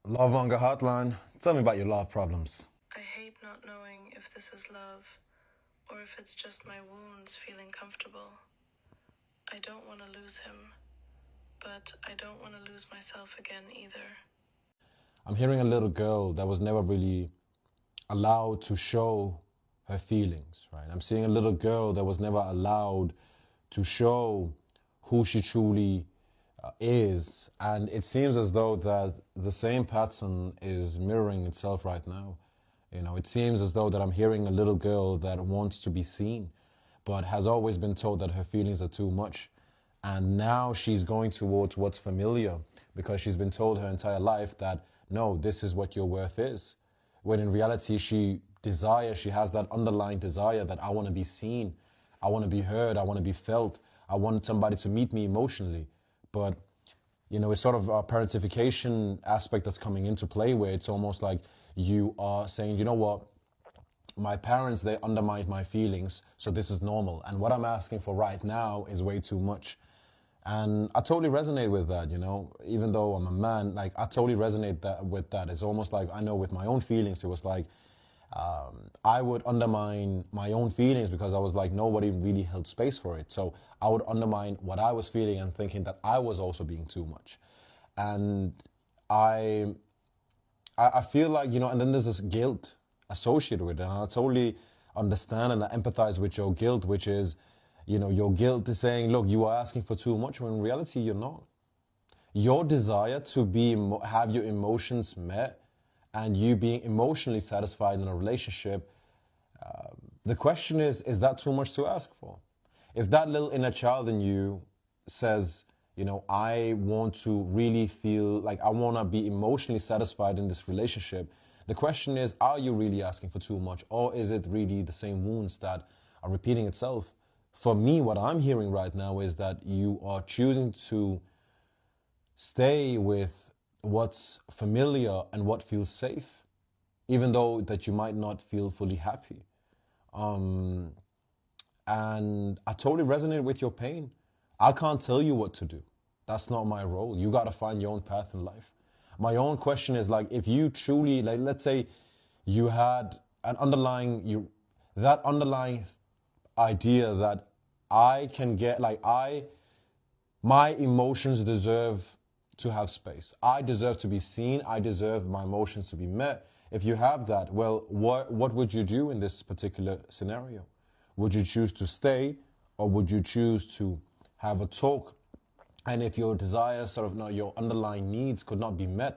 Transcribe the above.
Love Hunger Hotline. Tell me about your love problems. I hate not knowing if this is love or if it's just my wounds feeling comfortable. I don't want to lose him, but I don't want to lose myself again either. I'm hearing a little girl that was never really allowed to show her feelings, right? I'm seeing a little girl that was never allowed to show who she truly is. And it seems as though that the same pattern is mirroring itself right now. You know, it seems as though that I'm hearing a little girl that wants to be seen, but has always been told that her feelings are too much. And now she's going towards what's familiar because she's been told her entire life that, no, this is what your worth is. When in reality, she has that underlying desire that I want to be seen, I want to be heard, I want to be felt, I want somebody to meet me emotionally. But, you know, it's sort of a parentification aspect that's coming into play where it's almost like you are saying, you know what, my parents, they undermined my feelings, so this is normal. And what I'm asking for right now is way too much. And I totally resonate with that, you know, even though I'm a man, like I totally resonate with that. It's almost like I know with my own feelings, it was like I would undermine my own feelings because I was like, nobody really held space for it. So I would undermine what I was feeling and thinking that I was also being too much. And I feel like, you know, and then there's this guilt associated with it. And I totally understand and I empathize with your guilt, which is, you know, your guilt is saying, look, you are asking for too much when in reality you're not. Your desire to have your emotions met and you being emotionally satisfied in a relationship, the question is that too much to ask for? If that little inner child in you says, you know, I want to really feel like I want to be emotionally satisfied in this relationship, the question is, are you really asking for too much? Or is it really the same wounds that are repeating itself? For me, what I'm hearing right now is that you are choosing to stay with what's familiar and what feels safe, even though that you might not feel fully happy. And I totally resonate with your pain. I can't tell you what to do. That's not my role. You got to find your own path in life. My own question is like, if you truly, like, let's say you had that underlying idea that I can get, like, my emotions deserve to have space. I deserve to be seen. I deserve my emotions to be met. If you have that, well, what would you do in this particular scenario? Would you choose to stay or would you choose to have a talk? And if your desires, sort of, no, your underlying needs could not be met,